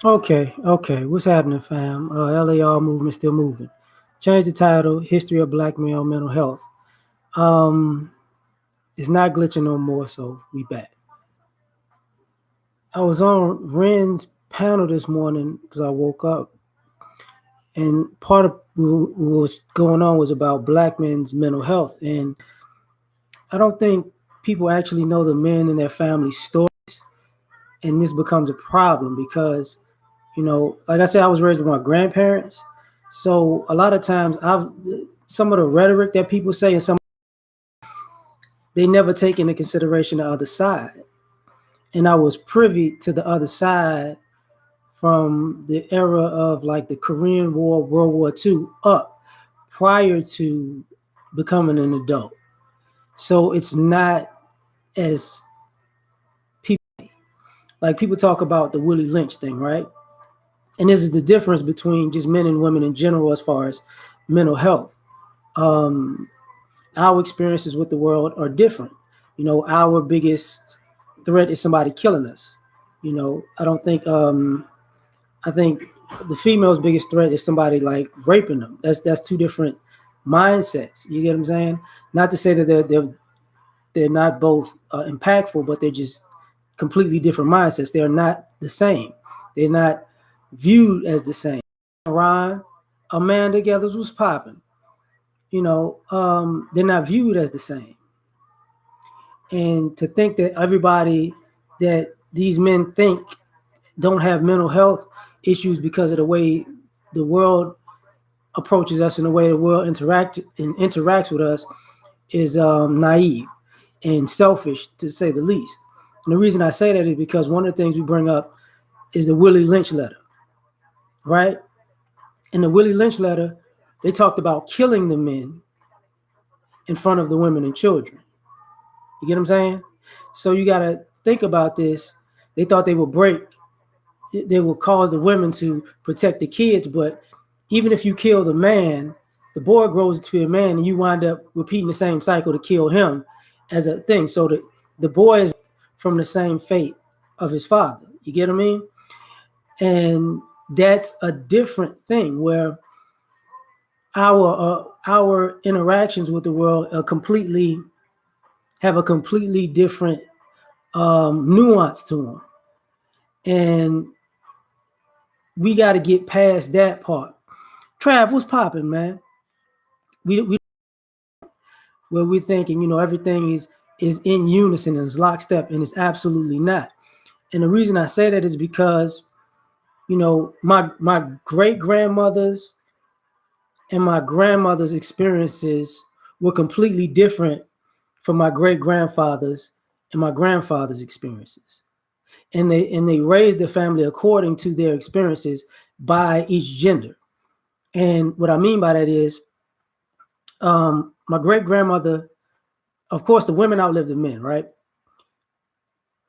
Okay. What's happening, fam? L.A.R. movement still moving. Change the title, History of Black Male Mental Health. Um, it's not glitching no more, so we back. I was on Ren's panel this morning because I woke up, and part of what was going on was about black men's mental health. And I don't think people actually know the men and their family stories, and this becomes a problem because like I said, I was raised with my grandparents. So a lot of times some of the rhetoric that people say and some they never take into consideration the other side. And I was privy to the other side from the era of like the Korean War, World War II up prior to becoming an adult. So it's not as people like people talk about the Willie Lynch thing, right? And this is the difference between just men and women in general as far as mental health. Um, our experiences with the world are different. Our biggest threat is somebody killing us. I don't think I think the female's biggest threat is somebody like raping them. That's two different mindsets. You get what I'm saying? Not to say that they're not both impactful, but they're just completely different mindsets. They're not the same. They're not viewed as the same. Ron, a man together was popping. They're not viewed as the same. And to think that everybody that these men think don't have mental health issues because of the way the world approaches us and the way the world interacts with us is naive and selfish, to say the least. And the reason I say that is because one of the things we bring up is the Willie Lynch letter, right? In the Willie Lynch letter, they talked about killing the men in front of the women and children. You get what I'm saying? So you got to think about this. They thought they would cause the women to protect the kids, but even if you kill the man, the boy grows to be a man, and you wind up repeating the same cycle to kill him as a thing. So the boy is from the same fate of his father. You get what I mean? And that's a different thing where our interactions with the world are completely have a completely different nuance to them, and we got to get past that part. Trav, what's popping, man? We where we're thinking, everything is in unison and is lockstep, and it's absolutely not. And the reason I say that is because, my great grandmother's and my grandmother's experiences were completely different from my great grandfather's and my grandfather's experiences. And they raised their family according to their experiences by each gender. And what I mean by that is, my great grandmother, of course, the women outlived the men, right?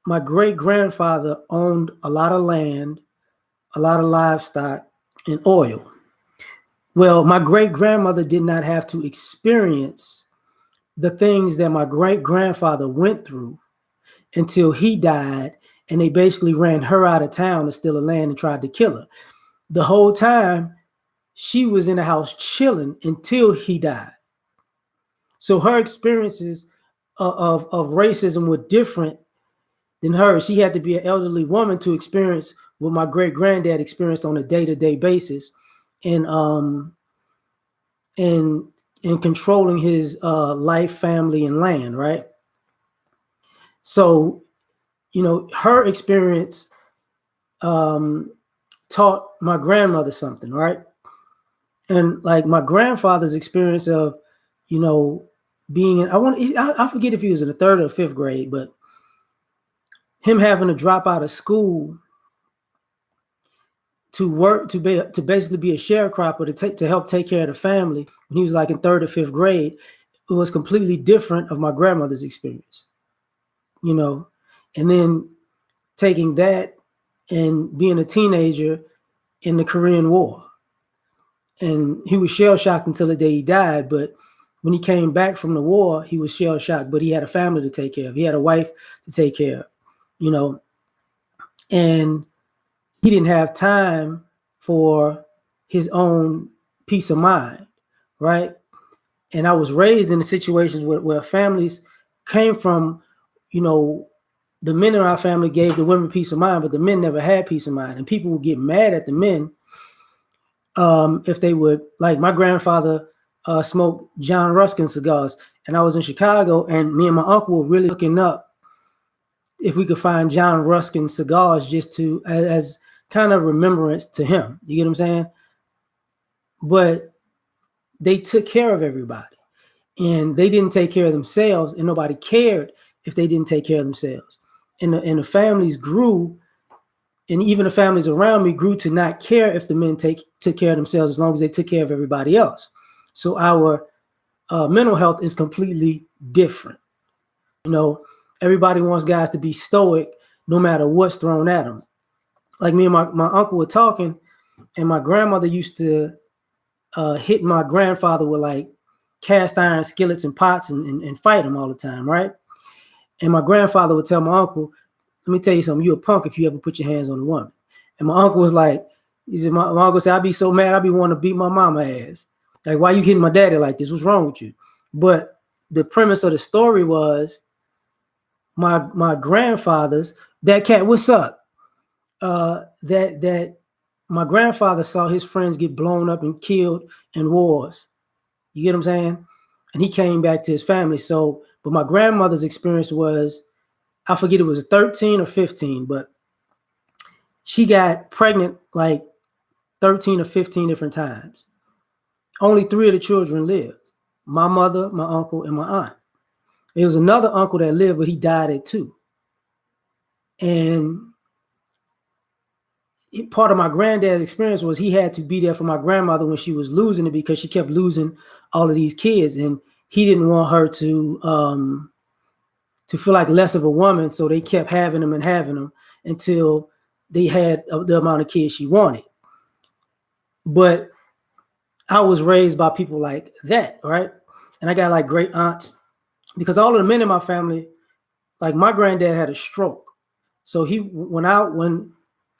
My great grandfather owned a lot of land, a lot of livestock, and oil. Well, my great grandmother did not have to experience the things that my great grandfather went through until he died, and they basically ran her out of town to steal the land and tried to kill her. The whole time, she was in the house chilling until he died. So her experiences of racism were different than her. She had to be an elderly woman to experience what my great granddad experienced on a day-to-day basis, and and and controlling his life, family, and land, right? So, her experience um, taught my grandmother something, right? And like my grandfather's experience of, you know, being in, I forget if he was in the third or fifth grade, but him having to drop out of school to work to basically be a sharecropper to help take care of the family when he was like in third or fifth grade, it was completely different of my grandmother's experience, you know, and then taking that and being a teenager in the Korean War, and he was shell shocked until the day he died. But when he came back from the war, he was shell shocked, but he had a family to take care of. He had a wife to take care of, you know, and he didn't have time for his own peace of mind, right? And I was raised in situations where families came from, you know, the men in our family gave the women peace of mind, but the men never had peace of mind. And people would get mad at the men if they would, like my grandfather smoked John Ruskin cigars, and I was in Chicago, and me and my uncle were really looking up if we could find John Ruskin cigars just to as kind of remembrance to him. You get what I'm saying? But they took care of everybody, and they didn't take care of themselves, and nobody cared if they didn't take care of themselves. And the families grew, and even the families around me grew to not care if the men took care of themselves as long as they took care of everybody else. So our mental health is completely different. You know, everybody wants guys to be stoic no matter what's thrown at them. Like me and my uncle were talking, and my grandmother used to hit my grandfather with like cast iron skillets and pots and fight him all the time, right? And my grandfather would tell my uncle, let me tell you something, you a punk if you ever put your hands on a woman. And my uncle was like, he said, my uncle said, I'd be so mad, I'd be wanting to beat my mama ass. Like, why you hitting my daddy like this? What's wrong with you? But the premise of the story was my grandfather's, that cat, what's up? That my grandfather saw his friends get blown up and killed in wars. You get what I'm saying? And he came back to his family. So, but my grandmother's experience was, I forget it was 13 or 15, but she got pregnant like 13 or 15 different times. Only 3 of the children lived. My mother, my uncle, and my aunt. There was another uncle that lived, but he died at 2. And part of my granddad's experience was he had to be there for my grandmother when she was losing it because she kept losing all of these kids. And he didn't want her to feel like less of a woman. So they kept having them until they had the amount of kids she wanted. But I was raised by people like that, right? And I got like great aunts because all of the men in my family, like my granddad had a stroke. So when I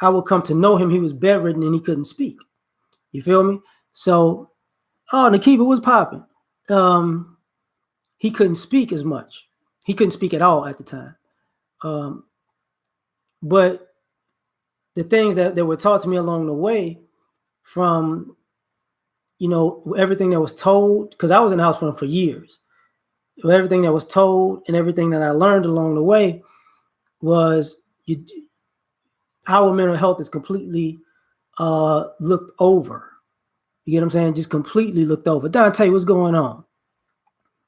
would come to know him, he was bedridden and he couldn't speak. You feel me? So, Nakiba was popping. He couldn't speak as much. He couldn't speak at all at the time. But the things that were taught to me along the way from, you know, everything that was told, because I was in the house for years. Everything that was told and everything that I learned along the way was our mental health is completely looked over. You get what I'm saying? Just completely looked over. Dante, what's going on?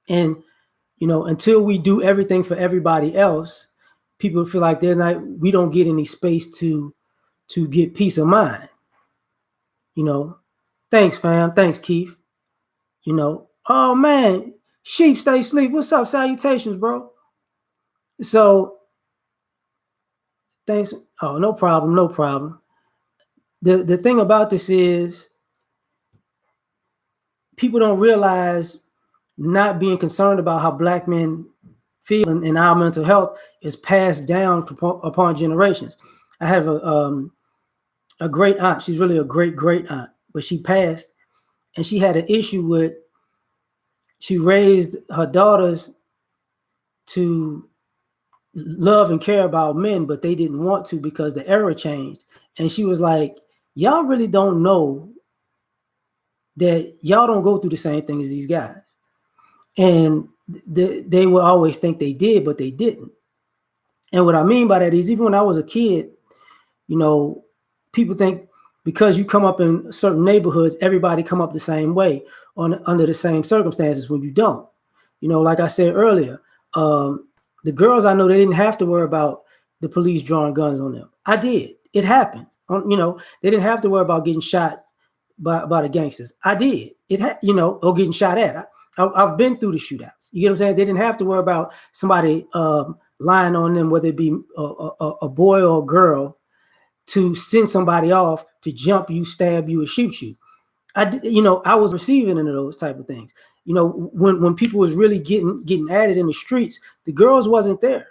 And, you know, until we do everything for everybody else, people feel like we don't get any space to get peace of mind. You know, thanks, fam. Thanks, Keith. You know, oh man, sheep stay asleep. What's up? Salutations, bro. So thanks. Oh, no problem. No problem. The thing about this is people don't realize not being concerned about how Black men feel in our mental health is passed down upon generations. I have a great aunt. She's really a great aunt, but she passed, and she had an issue with. She raised her daughters to love and care about men, but they didn't want to because the era changed. And she was like, y'all really don't know that y'all don't go through the same thing as these guys. And they would always think they did, but they didn't. And what I mean by that is even when I was a kid, you know, people think because you come up in certain neighborhoods, everybody come up the same way under the same circumstances when you don't. You know, like I said earlier, the girls I know, they didn't have to worry about the police drawing guns on them. I did. It happened. You know, they didn't have to worry about getting shot by the gangsters. I did. Or getting shot at. I've been through the shootouts. You get what I'm saying? They didn't have to worry about somebody lying on them, whether it be a boy or a girl, to send somebody off to jump you, stab you, or shoot you. I was receiving into those type of things. You know, when people was really getting at it in the streets, the girls wasn't there.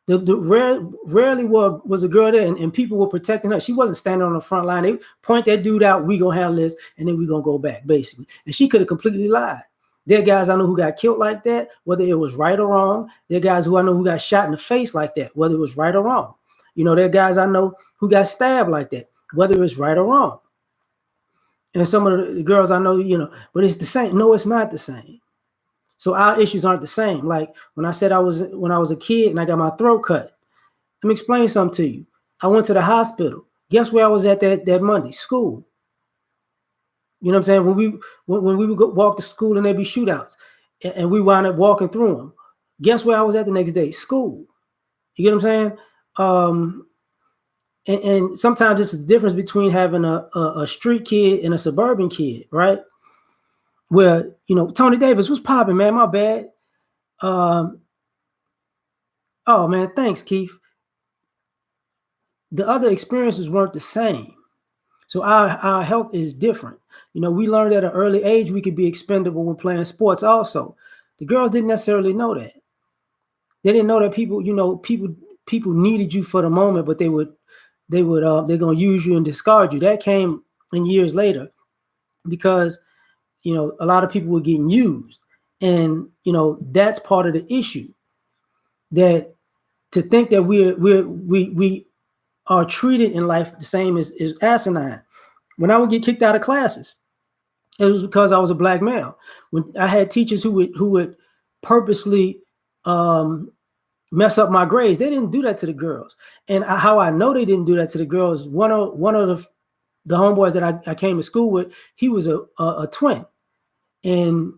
Rarely was a girl there, and people were protecting her. She wasn't standing on the front line. They point that dude out, we gonna handle this, and then we gonna go back, basically. And she could have completely lied. There are guys I know who got killed like that, whether it was right or wrong. There are guys who I know who got shot in the face like that, whether it was right or wrong. There are guys I know who got stabbed like that, whether it's right or wrong. And some of the girls I know, but it's the same. No, it's not the same. So our issues aren't the same. Like when I said when I was a kid and I got my throat cut. Let me explain something to you. I went to the hospital. Guess where I was at that Monday? School. You know what I'm saying? When we would walk to school and there'd be shootouts, and we wound up walking through them. Guess where I was at the next day? School. You get what I'm saying? And sometimes it's the difference between having a street kid and a suburban kid, right? Where, Tony Davis was popping, man. My bad. Oh man, thanks, Keith. The other experiences weren't the same. So our health is different. We learned at an early age we could be expendable when playing sports also. The girls didn't necessarily know that. They didn't know that people needed you for the moment, but they're gonna use you and discard you. That came in years later because a lot of people were getting used. And that's part of the issue. That to think that we are treated in life the same as asinine. When I would get kicked out of classes, it was because I was a black male. When I had teachers who would purposely mess up my grades, they didn't do that to the girls. And how I know they didn't do that to the girls, one of the homeboys that I came to school with, he was a twin. And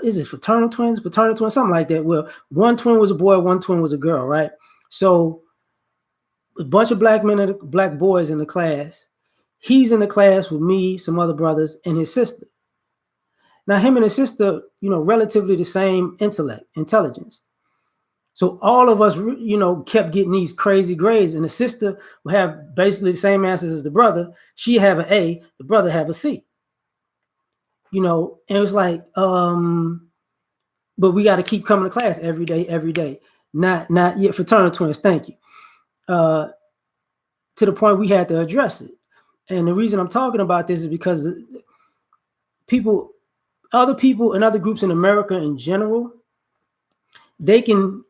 is it fraternal twins, something like that? Well, one twin was a boy, one twin was a girl, right? So a bunch of black men and black boys in the class. He's in the class with me, some other brothers, and his sister. Now, him and his sister, relatively the same intelligence. So all of us, kept getting these crazy grades, and the sister would have basically the same answers as the brother. She have an A, the brother have a C. And it was like, but we got to keep coming to class every day. Not yet fraternal twins. Thank you. To the point we had to address it. And the reason I'm talking about this is because other people and other groups in America in general, they can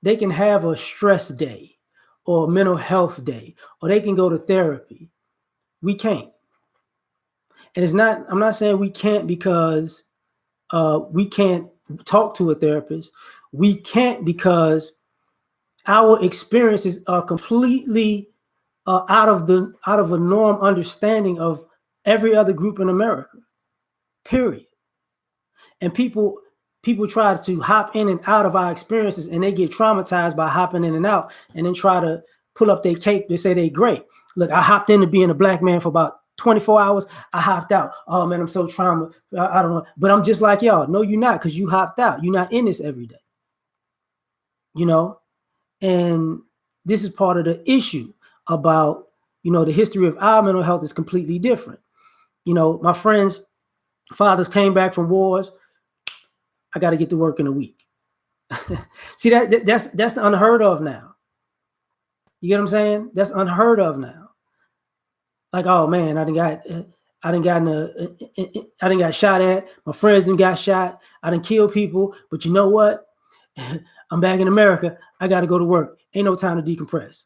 have a stress day or a mental health day, or they can go to therapy. We can't. And I'm not saying we can't because we can't talk to a therapist. We can't because our experiences are completely out of a norm understanding of every other group in America, period. And people try to hop in and out of our experiences, and they get traumatized by hopping in and out, and then try to pull up their cape. They say they great. Look, I hopped into being a black man for about 24 hours. I hopped out. Oh man, I'm so trauma. I don't know, but I'm just like y'all. No, you're not, because you hopped out. You're not in this every day. And this is part of the issue about, the history of our mental health is completely different. My friends' fathers came back from wars. I got to get to work in a week. See, that's unheard of now. You get what I'm saying? That's unheard of now. Like, oh man, I done got shot at. My friends done got shot. I done killed people. But you know what? I'm back in America. I got to go to work. Ain't no time to decompress.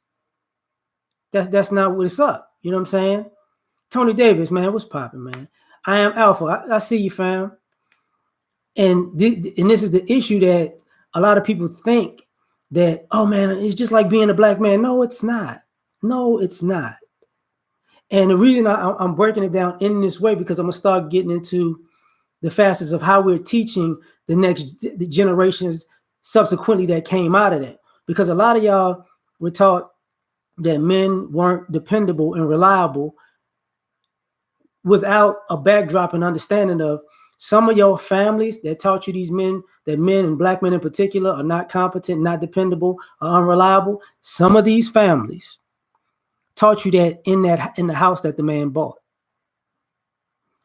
That's not what it's up. You know what I'm saying? Tony Davis, man, what's popping, man? I am Alpha. I see you, fam. And this is the issue that a lot of people think that, oh man, it's just like being a black man. No, it's not. No, it's not. And the reason I'm breaking it down in this way, because I'm gonna start getting into the facets of how we're teaching the generations subsequently that came out of that. Because a lot of y'all were taught that men weren't dependable and reliable without a backdrop and understanding of some of your families that taught you that men and black men in particular are not competent, not dependable, or unreliable. Some of these families taught you that in the house that the man bought.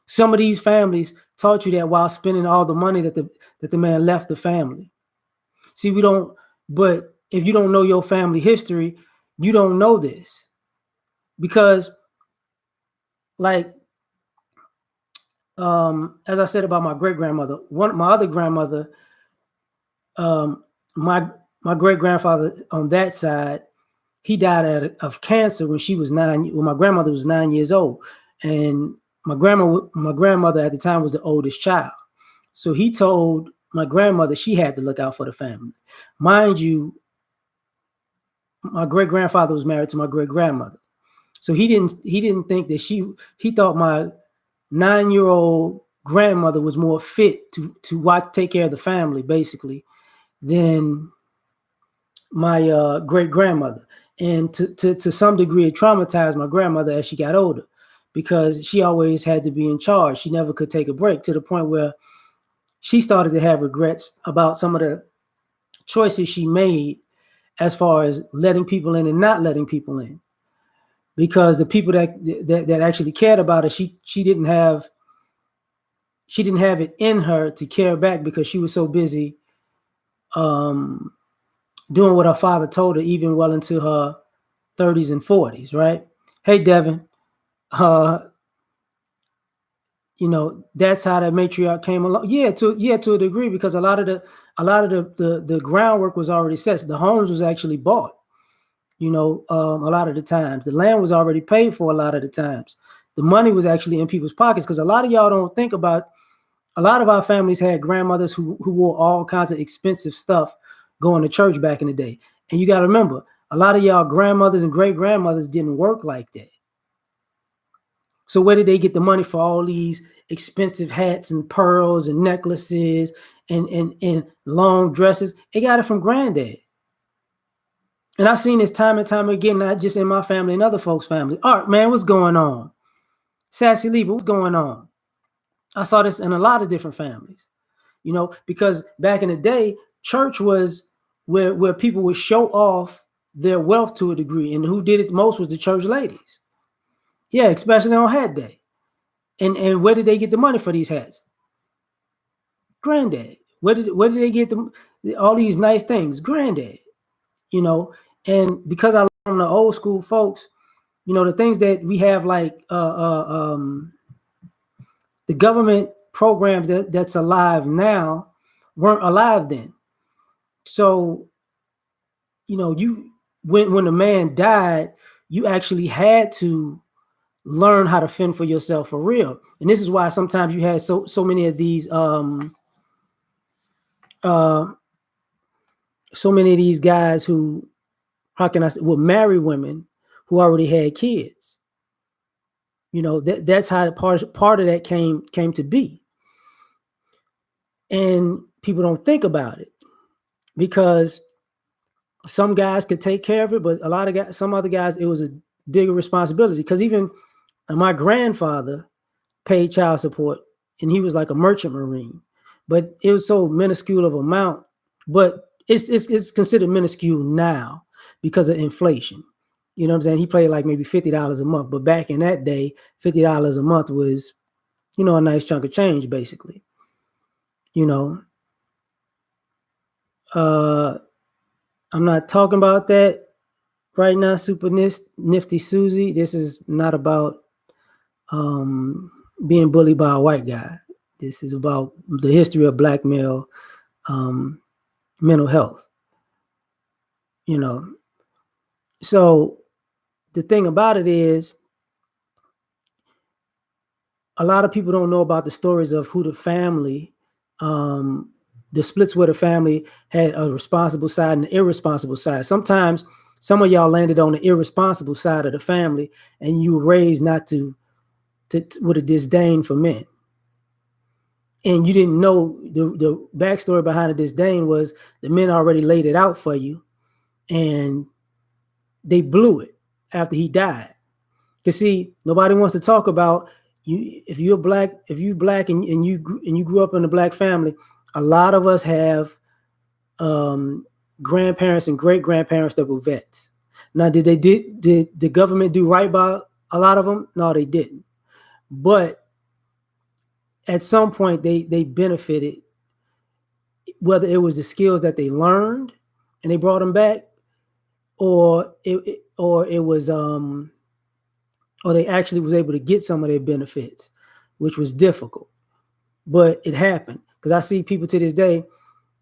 Some of these families taught you that while spending all the money that the man left the family. See, we don't But if you don't know your family history, you don't know this. Because, like, as I said about my great grandmother, my other grandmother, um, my my great grandfather on that side, he died of cancer when she was 9. When my grandmother was 9 years old, and my grandmother at the time was the oldest child. So he told my grandmother she had to look out for the family. Mind you, my great grandfather was married to my great grandmother, so he didn't think that he thought my 9-year-old grandmother was more fit to watch take care of the family basically than my great grandmother, and to some degree it traumatized my grandmother as she got older, because she always had to be in charge. She never could take a break, to the point where she started to have regrets about some of the choices she made as far as letting people in and not letting people in, because the people that actually cared about her, she didn't have it in her to care back, because she was so busy um, doing what her father told her, even well into her 30s and 40s, right? Hey, Devin, uh, that's how that matriarch came along. To a degree, because a lot of the groundwork was already set. The homes was actually bought. A lot of the times the land was already paid for. A lot of the times the money was actually in people's pockets, because a lot of y'all don't think about. A lot of our families had grandmothers who wore all kinds of expensive stuff going to church back in the day. And you got to remember, a lot of y'all grandmothers and great grandmothers didn't work like that. So where did they get the money for all these expensive hats and pearls and necklaces and long dresses? They got it from granddad. And I've seen this time and time again, not just in my family and other folks' families. Art, man, what's going on? Sassy Lieber, what's going on? I saw this in a lot of different families, because back in the day, church was where people would show off their wealth to a degree. And who did it most was the church ladies. Yeah, especially on hat day. And where did they get the money for these hats? Granddad. Where did they get all these nice things? Granddad. And because I learned from the old school folks, the things that we have, like the government programs that's alive now weren't alive then. So, you when a man died, you actually had to learn how to fend for yourself for real. And this is why sometimes you had so many of these so many of these guys who, how can I say, would marry women who already had kids. That's how the part of that came to be. And people don't think about it, because some guys could take care of it, but some other guys, it was a bigger responsibility. Because even my grandfather paid child support, and he was like a merchant marine, but it was so minuscule of amount. But it's considered minuscule now because of inflation. You know what I'm saying? He paid like maybe $50 a month, but back in that day, $50 a month was, a nice chunk of change, basically. I'm not talking about that right now, Super Nifty Susie. This is not about being bullied by a white guy. This is about the history of black male mental health. So the thing about it is, a lot of people don't know about the stories of who the family, the splits where the family had a responsible side and an irresponsible side. Sometimes some of y'all landed on the irresponsible side of the family, and you were raised not to with a disdain for men. And you didn't know the backstory behind the disdain was the men already laid it out for you, and they blew it after he died. Because see, nobody wants to talk about you. If you're black and you grew up in a black family, a lot of us have grandparents and great grandparents that were vets. Now, did the government do right by a lot of them? No, they didn't. But at some point, they benefited, whether it was the skills that they learned and they brought him back, or it was or they actually was able to get some of their benefits, which was difficult, but it happened. Because I see people to this day.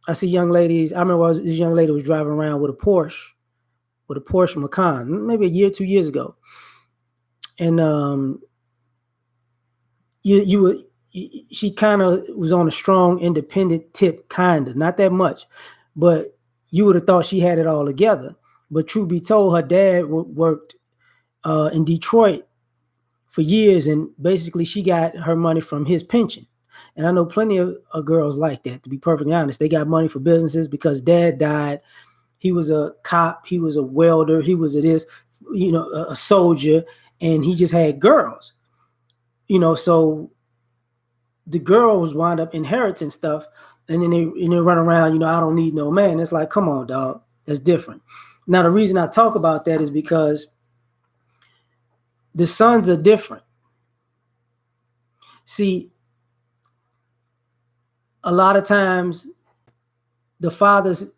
I see young ladies. I remember this young lady was driving around with a Porsche Macan, maybe a year, 2 years ago, and you would. She kind of was on a strong, independent tip, kind of, not that much, but you would have thought she had it all together. But truth be told, her dad worked in Detroit for years, and basically she got her money from his pension. And I know plenty of girls like that, to be perfectly honest. They got money for businesses because dad died. He was a cop, he was a welder, he was a soldier, and he just had girls. So the girls wind up inheriting stuff, and then they run around, I don't need no man. It's like, come on, dog. That's different. Now, the reason I talk about that is because the sons are different. See, a lot of times the sons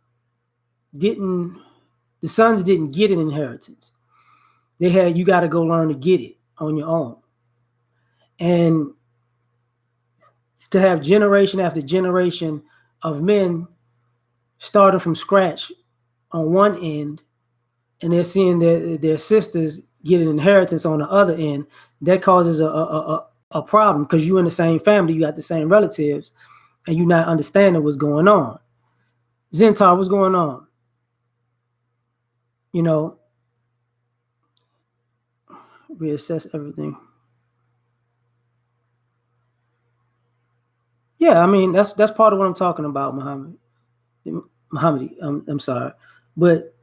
didn't get an inheritance. You got to go learn to get it on your own. And to have generation after generation of men starting from scratch on one end, and they're seeing their sisters get an inheritance on the other end, that causes a problem, because you're in the same family, you got the same relatives, and you're not understanding what's going on. Zentar, what's going on? Reassess everything. Yeah, I mean, that's part of what I'm talking about, Muhammad. I'm sorry, but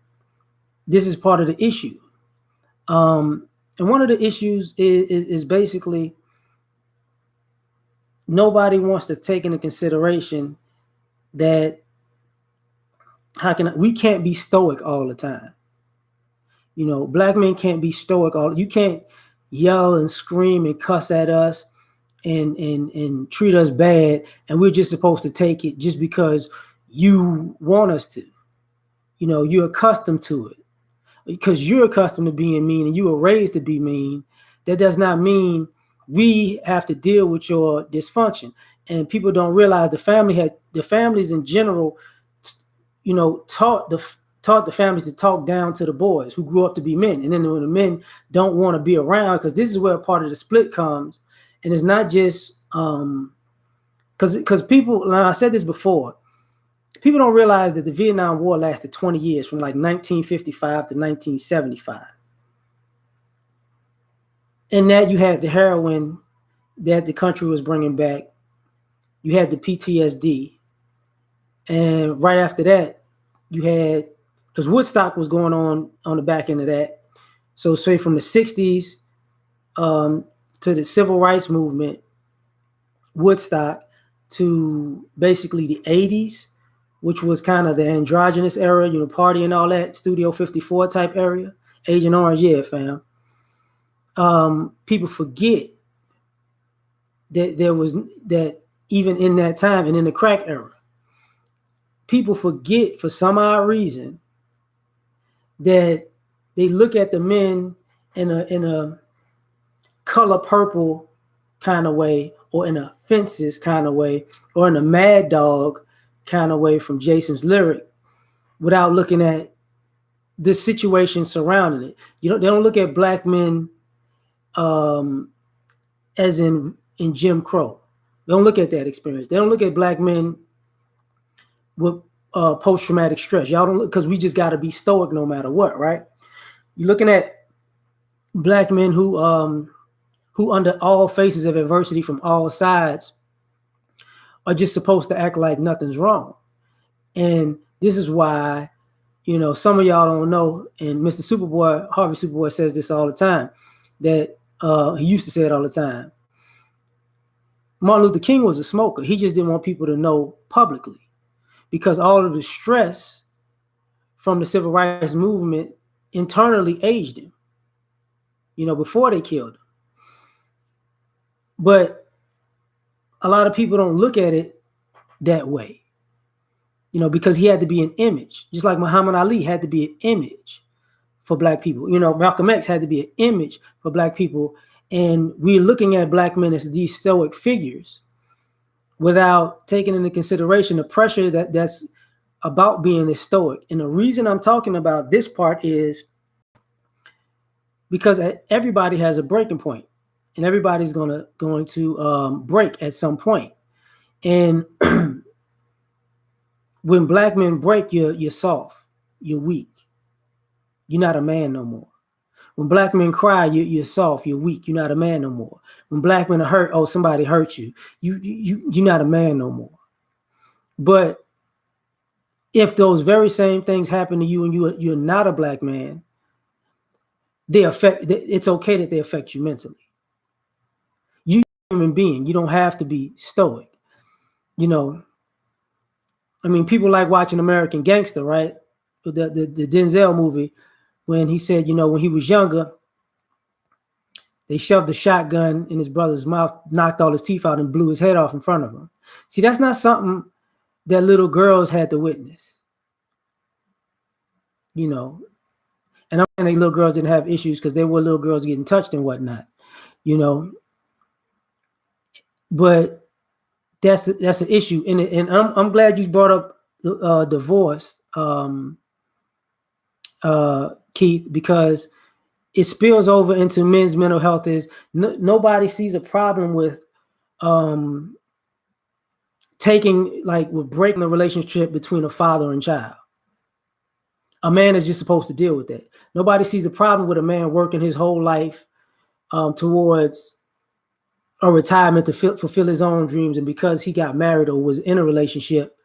this is part of the issue. And one of the issues is basically nobody wants to take into consideration that we can't be stoic all the time. Black men can't be stoic you can't yell and scream and cuss at us and treat us bad, and we're just supposed to take it just because you want us to. You're accustomed to it because you're accustomed to being mean and you were raised to be mean. That does not mean we have to deal with your dysfunction. And people don't realize the families in general, taught the families to talk down to the boys who grew up to be men. And then when the men don't want to be around, because this is where part of the split comes. And it's not just because people, and I said this before, people don't realize that the Vietnam War lasted 20 years, from like 1955 to 1975. And that you had the heroin that the country was bringing back. You had the PTSD. And right after that, you had, because Woodstock was going on the back end of that. So say from the 60s to the civil rights movement, Woodstock, to basically the 80s, which was kind of the androgynous era, party and all that, Studio 54 type area, Agent Orange, yeah, fam. People forget that there was that even in that time, and in the crack era, people forget for some odd reason that they look at the men in a color purple kind of way, or in a Fences kind of way, or in a Mad Dog kind of way from Jason's lyric, without looking at the situation surrounding it. They don't look at black men as in Jim Crow. They don't look at that experience. They don't look at black men with post-traumatic stress. Y'all don't look, because we just got to be stoic no matter what, right? You're looking at black men who under all faces of adversity from all sides are just supposed to act like nothing's wrong. And this is why, some of y'all don't know, and Mr. Superboy, Harvey Superboy, says this all the time, that he used to say it all the time. Martin Luther King was a smoker. He just didn't want people to know publicly, because all of the stress from the civil rights movement internally aged him, before they killed him. But a lot of people don't look at it that way. you know, because he had to be an image, just like Muhammad Ali had to be an image for black people. You know, Malcolm X had to be an image for black people. And we're looking at black men as these stoic figures without taking into consideration the pressure that's about being this stoic. And the reason I'm talking about this part is because everybody has a breaking point, and everybody's going to break at some point. And when black men break, you're soft, you're weak, you're not a man no more. When black men cry, you're soft, you're weak, you're not a man no more. When black men are hurt, oh, somebody hurt you, you're not a man no more. But if those very same things happen to you and you're not a black man, it's okay that they affect you mentally. You're a human being. You don't have to be stoic. You know, I mean, people like watching American Gangster, right? The Denzel movie, when he said, you know, when he was younger, they shoved a shotgun in his brother's mouth, knocked all his teeth out, and blew his head off in front of him. See, that's not something that little girls had to witness. You know, and I'm saying little girls didn't have issues because there were little girls getting touched and whatnot, you know. But that's an issue, and I'm glad you brought up divorce, Keith, because it spills over into men's mental health. Is nobody sees a problem with with breaking the relationship between a father and child. A man is just supposed to deal with that. Nobody sees a problem with a man working his whole life towards a retirement to fulfill his own dreams, and because he got married or was in a relationship,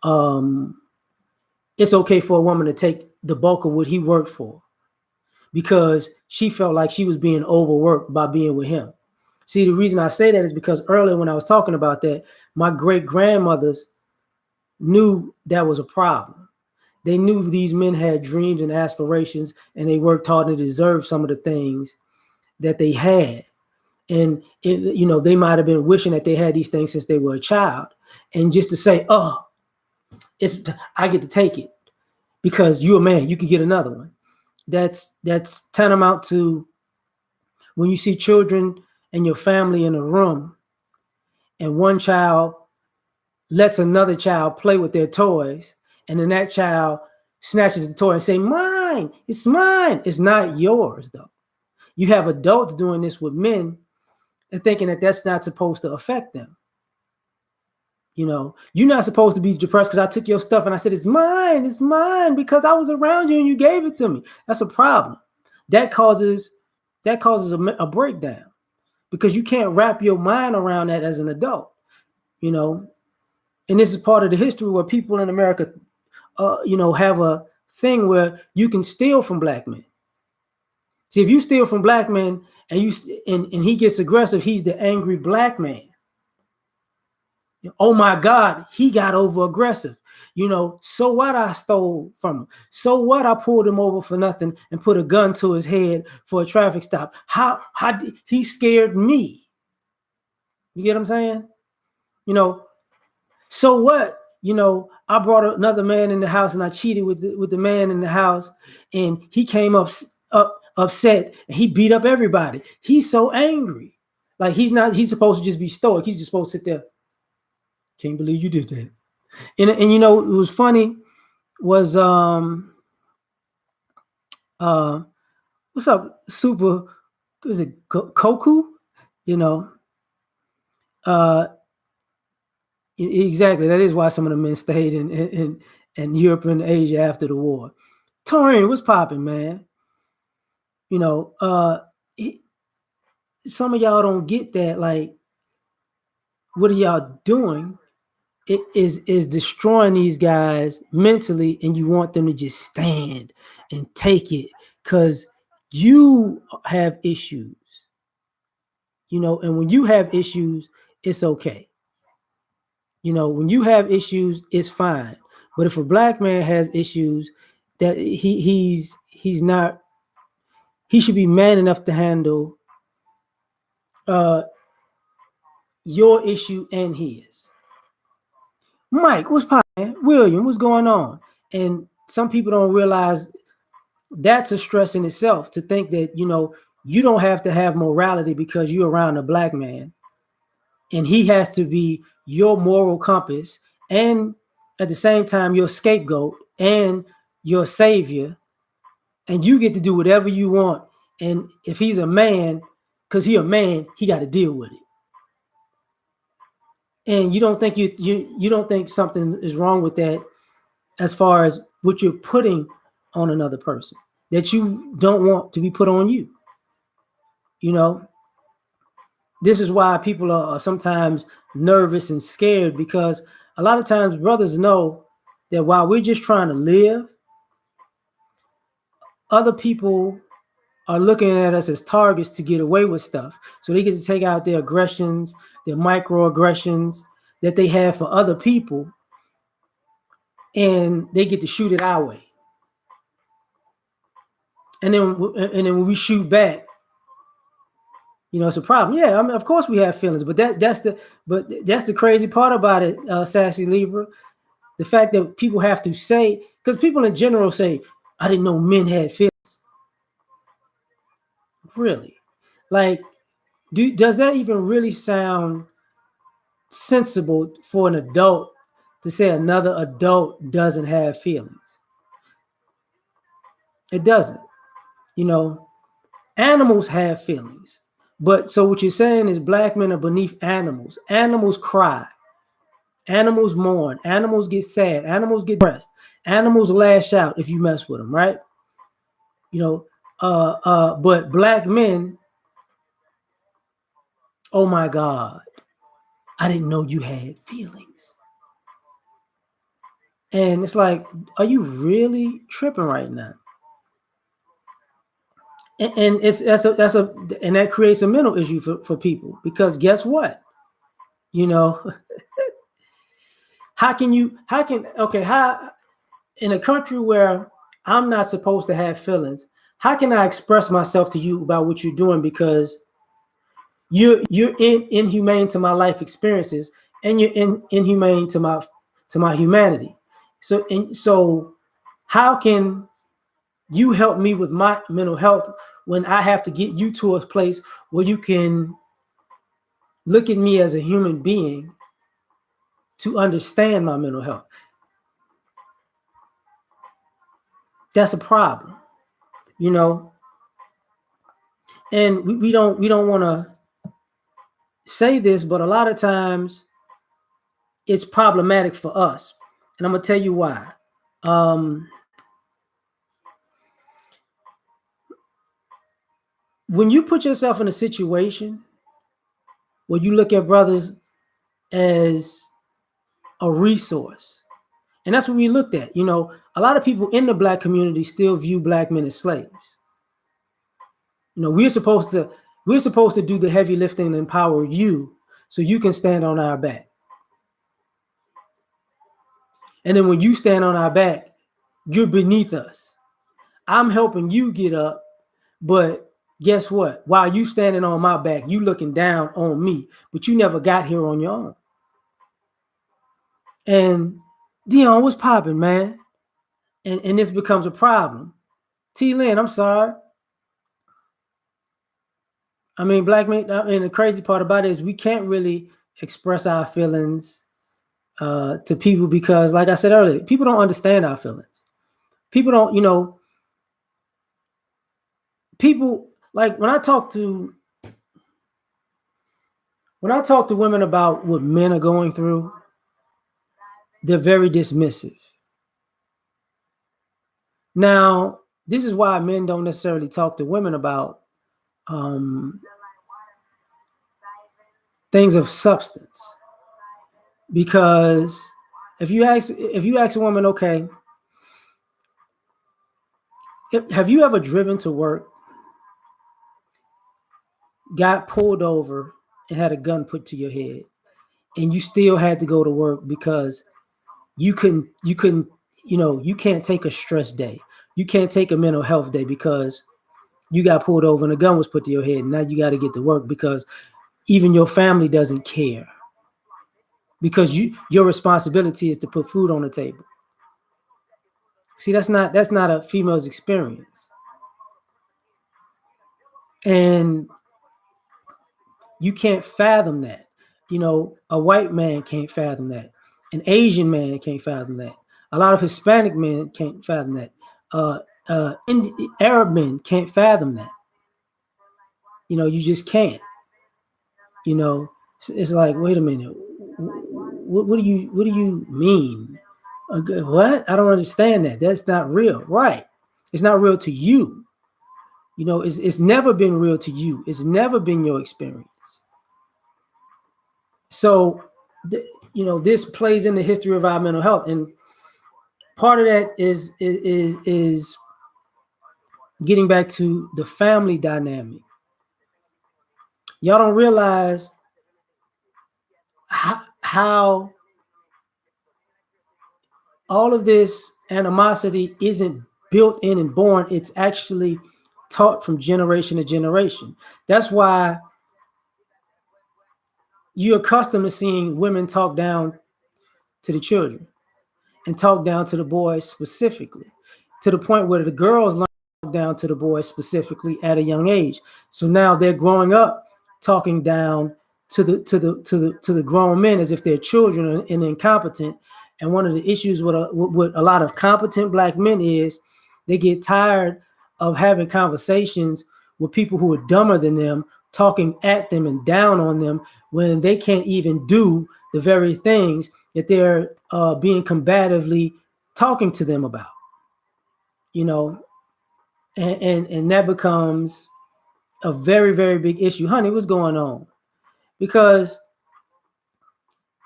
it's okay for a woman to take the bulk of what he worked for because she felt like she was being overworked by being with him. See, the reason I say that is because earlier when I was talking about that, my great-grandmothers knew that was a problem. They knew these men had dreams and aspirations, and they worked hard and deserved some of the things that they had. And, you know, they might have been wishing that they had these things since they were a child. And just to say, oh, I get to take it because you're a man, you could get another one. That's tantamount to when you see children and your family in a room and one child lets another child play with their toys, and then that child snatches the toy and say, mine, it's mine. It's not yours, though. You have adults doing this with men and thinking that that's not supposed to affect them. You know, you're not supposed to be depressed because I took your stuff and I said, it's mine because I was around you and you gave it to me. That's a problem. That causes a breakdown because you can't wrap your mind around that as an adult, you know. And this is part of the history where people in America, you know, have a thing where you can steal from black men. See, if you steal from black men and he gets aggressive, he's the angry black man. Oh my God, he got over aggressive. You know, so what I stole from him? So what I pulled him over for nothing and put a gun to his head for a traffic stop? How he scared me? You get what I'm saying? You know, so what? You know, I brought another man in the house and I cheated with the man in the house, and he came upset and he beat up everybody. He's so angry. Like he's supposed to just be stoic. He's just supposed to sit there. Can't believe you did that. And you know, it was funny was what's up, Super, is it Koku? You know, exactly. That is why some of the men stayed in Europe and Asia after the war. Torian, what's popping, man? You know, some of y'all don't get that. Like, what are y'all doing? It is destroying these guys mentally, and you want them to just stand and take it because you have issues, you know. And when you have issues, it's okay. You know, when you have issues, it's fine. But if a black man has issues, that he's not, he should be man enough to handle your issue and his. Mike, what's poppin'? William, what's going on? And some people don't realize that's a stress in itself to think that, you don't have to have morality because you're around a black man and he has to be your moral compass and at the same time your scapegoat and your savior, and you get to do whatever you want. And if he's a man, because he a man, he got to deal with it. And you don't think you don't think something is wrong with that as far as what you're putting on another person that you don't want to be put on you. You know, this is why people are sometimes nervous and scared, because a lot of times brothers know that while we're just trying to live, other people are looking at us as targets to get away with stuff. So they get to take out their aggressions, their microaggressions that they have for other people, and they get to shoot it our way. And then when we shoot back, it's a problem. Yeah, I mean, of course we have feelings, but that's the crazy part about it, Sassy Libra. The fact that people have to say, because people in general say, I didn't know men had feelings. Really? Like, does that even really sound sensible for an adult to say another adult doesn't have feelings? It doesn't. Animals have feelings. But so what you're saying is black men are beneath animals. Animals cry. Animals mourn. Animals get sad. Animals get depressed. Animals lash out if you mess with them, right? But black men, oh my God, I didn't know you had feelings. And it's like, are you really tripping right now? And that creates a mental issue for people, because guess what? How in a country where I'm not supposed to have feelings, how can I express myself to you about what you're doing? Because you're inhumane to my life experiences, and you're inhumane to my humanity. So how can you help me with my mental health when I have to get you to a place where you can look at me as a human being to understand my mental health? That's a problem, and we don't want to say this, but a lot of times it's problematic for us, and I'm gonna tell you why. When you put yourself in a situation where you look at brothers as a resource, and that's what we looked at. A lot of people in the black community still view black men as slaves. We're supposed to do the heavy lifting and empower you so you can stand on our back. And then when you stand on our back, you're beneath us. I'm helping you get up, but guess what? While you standing on my back, you looking down on me, but you never got here on your own. And Dion, what's popping, man? And this becomes a problem. T. Lynn, I'm sorry. I mean, black men, the crazy part about it is we can't really express our feelings to people because, like I said earlier, people don't understand our feelings. People don't, people, like when I talk to women about what men are going through, they're very dismissive. Now, this is why men don't necessarily talk to women about things of substance. Because if you ask a woman, okay, have you ever driven to work, got pulled over, and had a gun put to your head, and you still had to go to work because you couldn't, you can't take a stress day. You can't take a mental health day because you got pulled over and a gun was put to your head. And now you got to get to work because even your family doesn't care. because your responsibility is to put food on the table. See, that's not a female's experience. And you can't fathom that. A white man can't fathom that. An Asian man can't fathom that. A lot of Hispanic men can't fathom that. Arab men can't fathom that. You just can't. It's like, wait a minute, what do you mean? What? I don't understand that. That's not real, right? It's not real to you. It's never been real to you. It's never been your experience. So, this plays in the history of our mental health, and part of that is getting back to the family dynamic. Y'all don't realize how all of this animosity isn't built in and born. It's actually taught from generation to generation. That's why you're accustomed to seeing women talk down to the children and talk down to the boys specifically, to the point where the girls learn to talk down to the boys specifically at a young age. So now they're growing up talking down to the grown men as if they're children and incompetent. And one of the issues with a lot of competent black men is they get tired of having conversations with people who are dumber than them, talking at them and down on them when they can't even do the very things that they're being combatively talking to them about. And that becomes a very, very big issue. Honey, what's going on? Because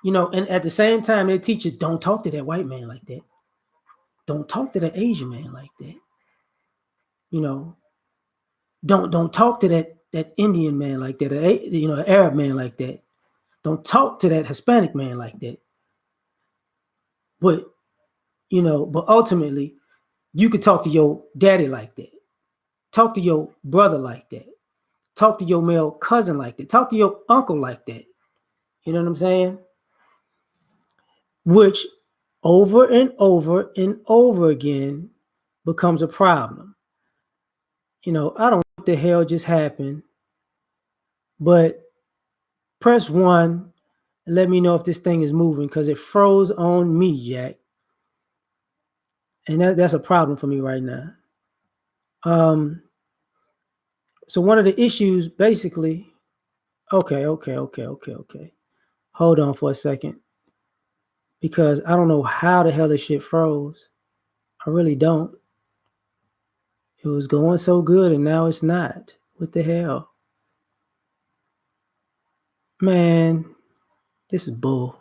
and at the same time, they teach you, don't talk to that white man like that. Don't talk to that Asian man like that. Don't talk to that Indian man like that, Arab man like that. Don't talk to that Hispanic man like that. But ultimately, you could talk to your daddy like that. Talk to your brother like that. Talk to your male cousin like that. Talk to your uncle like that. You know what I'm saying? Which over and over and over again becomes a problem. I don't know what the hell just happened, but press 1 and let me know if this thing is moving, because it froze on me, Jack. And that's a problem for me right now. So one of the issues, basically, okay. Hold on for a second, because I don't know how the hell this shit froze. I really don't. It was going so good and now it's not. What the hell? Man, this is bull.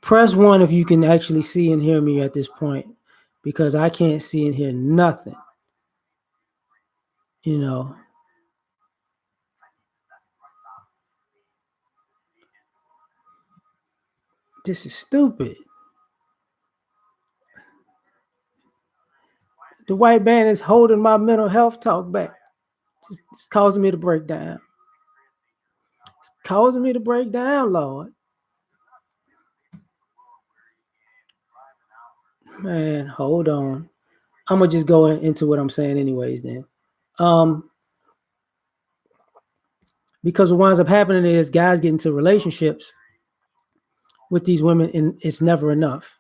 Press 1 if you can actually see and hear me at this point, because I can't see and hear nothing. This is stupid. The white man is holding my mental health talk back. It's causing me to break down. It's causing me to break down, Lord. Man, hold on. I'm gonna just go into what I'm saying anyways then. Because what winds up happening is guys get into relationships with these women and it's never enough.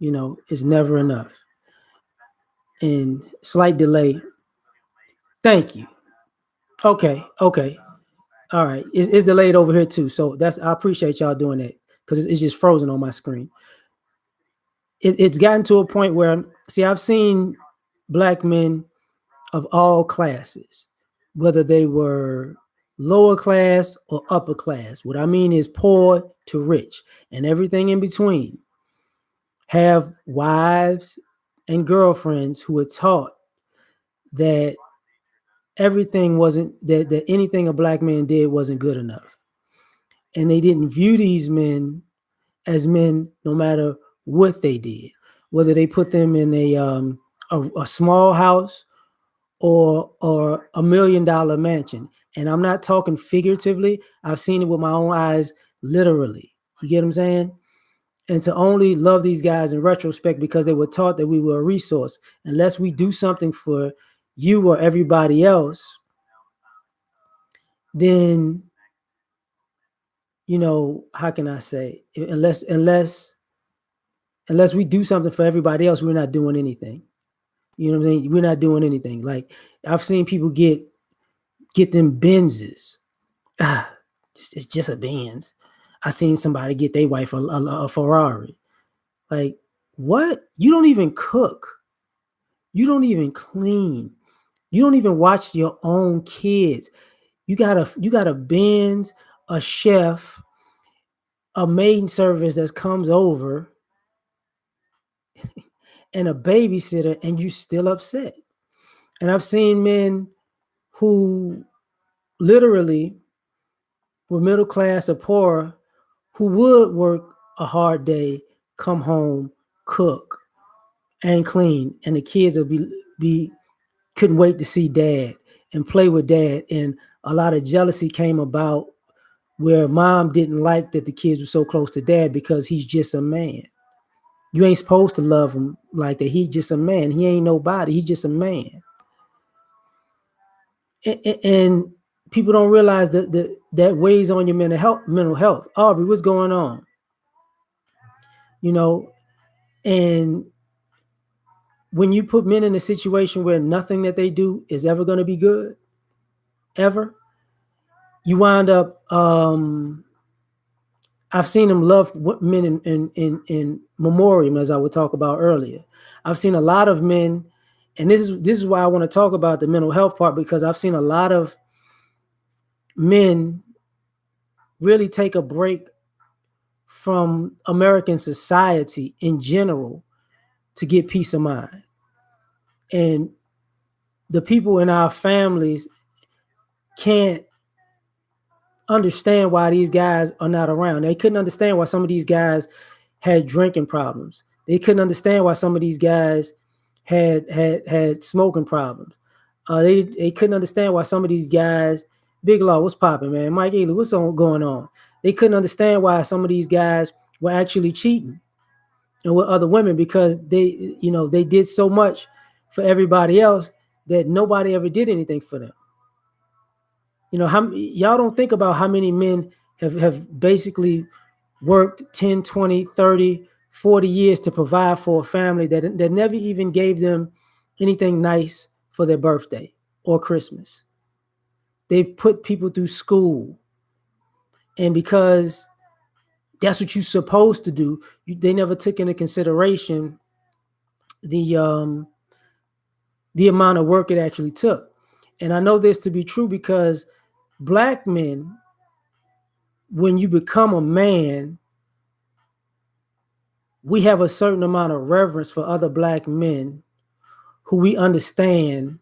It's never enough. And slight delay. Thank you. Okay. All right. It's delayed over here too. So I appreciate y'all doing that, because it's just frozen on my screen. It's gotten to a point where, see, I've seen black men of all classes, whether they were lower class or upper class. What I mean is poor to rich and everything in between, have wives and girlfriends who were taught that everything wasn't, that anything a black man did wasn't good enough. And they didn't view these men as men no matter what they did, whether they put them in a small house or $1 million mansion. And I'm not talking figuratively. I've seen it with my own eyes, literally. You get what I'm saying? And to only love these guys in retrospect because they were taught that we were a resource. Unless we do something for you or everybody else, then, how can I say? Unless we do something for everybody else, we're not doing anything. You know what I'm saying? We're not doing anything. Like, I've seen people get them Benzes. It's just a Benz. I seen somebody get their wife a Ferrari. Like, what? You don't even cook. You don't even clean. You don't even watch your own kids. You got a Benz, a chef, a maid service that comes over, and a babysitter, and you still upset. And I've seen men who literally were middle class or poor, who would work a hard day, come home, cook, and clean, and the kids will be couldn't wait to see dad and play with dad. And a lot of jealousy came about where mom didn't like that the kids were so close to dad because he's just a man. You ain't supposed to love him like that. He's just a man. He ain't nobody. He's just a man. And people don't realize that weighs on your mental health. Aubrey, what's going on? And when you put men in a situation where nothing that they do is ever going to be good, ever, you wind up. I've seen them love men in memoriam, as I would talk about earlier. I've seen a lot of men, and this is why I want to talk about the mental health part, because I've seen a lot of men really take a break from American society in general to get peace of mind. And the people in our families can't understand why these guys are not around. They couldn't understand why some of these guys had drinking problems. They couldn't understand why some of these guys had smoking problems. They couldn't understand why some of these guys, Big Law, what's popping, man? Mike Ely, what's going on? They couldn't understand why some of these guys were actually cheating and with other women, because they did so much for everybody else that nobody ever did anything for them. Y'all don't think about how many men have basically worked 10, 20, 30, 40 years to provide for a family that never even gave them anything nice for their birthday or Christmas. They've put people through school. And because that's what you're supposed to do, they never took into consideration the amount of work it actually took. And I know this to be true because Black men, when you become a man, we have a certain amount of reverence for other Black men who we understand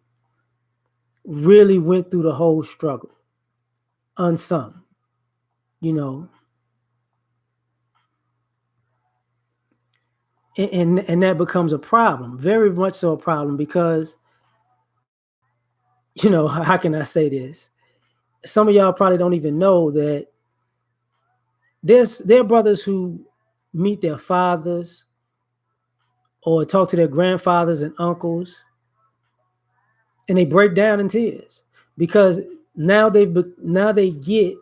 really went through the whole struggle, unsung, and that becomes a problem, very much so a problem, because, how can I say this? Some of y'all probably don't even know that there are brothers who meet their fathers or talk to their grandfathers and uncles, and they break down in tears because now they get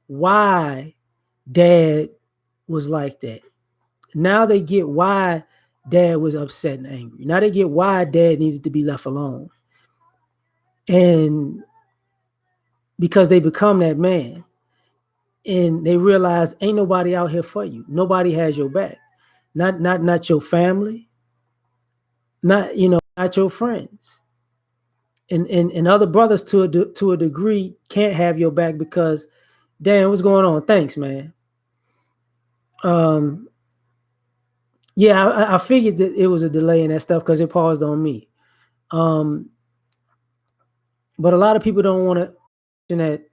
why dad was like that. Now they get why dad was upset and angry. Now they get why dad needed to be left alone. And because they become that man and they realize ain't nobody out here for you. Nobody has your back. Not your family, not your friends. And other brothers to a degree can't have your back because, damn, what's going on? Thanks, man. Yeah, I figured that it was a delay in that stuff because it paused on me. But a lot of people don't want to that,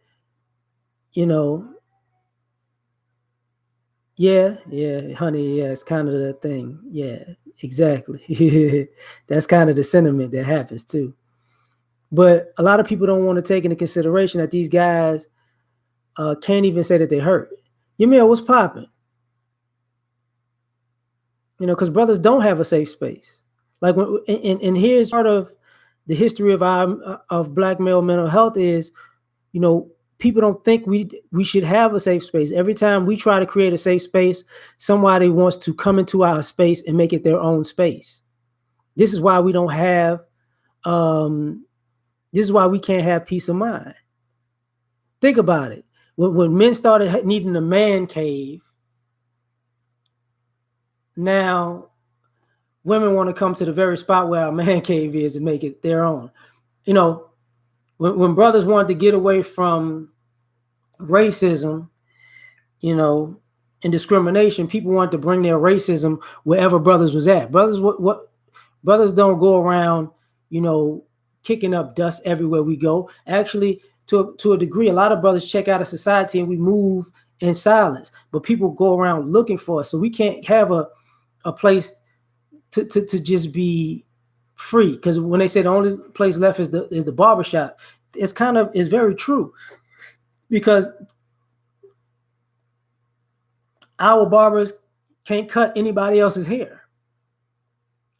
yeah, honey, yeah, it's kind of the thing. Yeah, exactly. That's kind of the sentiment that happens too. But a lot of people don't want to take into consideration that these guys can't even say that they hurt. Yamil, what's popping? Because brothers don't have a safe space. Like and here's part of the history of black male mental health is, people don't think we should have a safe space. Every time we try to create a safe space, somebody wants to come into our space and make it their own space. This is why we don't have. This is why we can't have peace of mind. Think about it. When men started needing a man cave, now women want to come to the very spot where our man cave is and make it their own. When brothers wanted to get away from racism, and discrimination, people wanted to bring their racism wherever brothers was at. Brothers don't go around, kicking up dust everywhere we go. Actually, to a degree, a lot of brothers check out of society and we move in silence. But people go around looking for us, so we can't have a place to just be free. Because when they say the only place left is the barbershop, it's very true. Because our barbers can't cut anybody else's hair.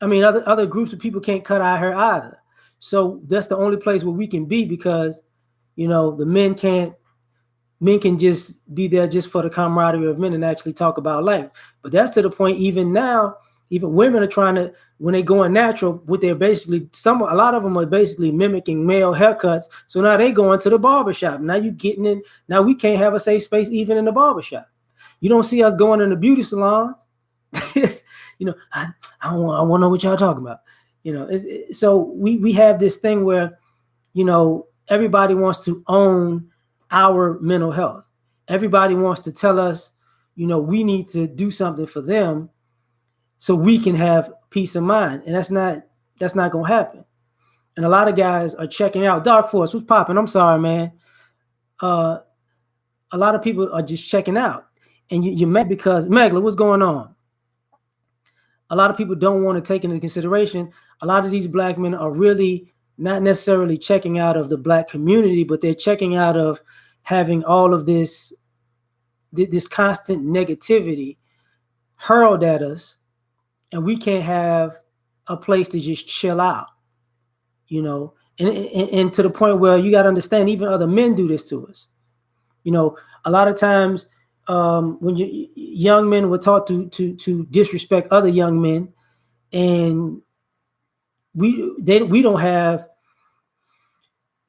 I mean, other groups of people can't cut our hair either. So that's the only place where we can be, because, the men can just be there just for the camaraderie of men and actually talk about life. But that's to the point, even now, even women are trying to, when they going natural, what they're basically, a lot of them are basically mimicking male haircuts. So now they going to the barbershop. Now you getting in. Now we can't have a safe space even in the barbershop. You don't see us going in the beauty salons. I want to know what y'all talking about. So we have this thing where, everybody wants to own our mental health. Everybody wants to tell us, we need to do something for them so we can have peace of mind. And that's not going to happen. And a lot of guys are checking out. Dark Force, what's popping? I'm sorry, man. A lot of people are just checking out. And you're mad because, Megla, what's going on? A lot of people don't want to take into consideration, a lot of these black men are really not necessarily checking out of the black community, but they're checking out of having all of this constant negativity hurled at us, and we can't have a place to just chill out, and to the point where you got to understand, even other men do this to us. A lot of times when young men were taught to disrespect other young men, and we don't have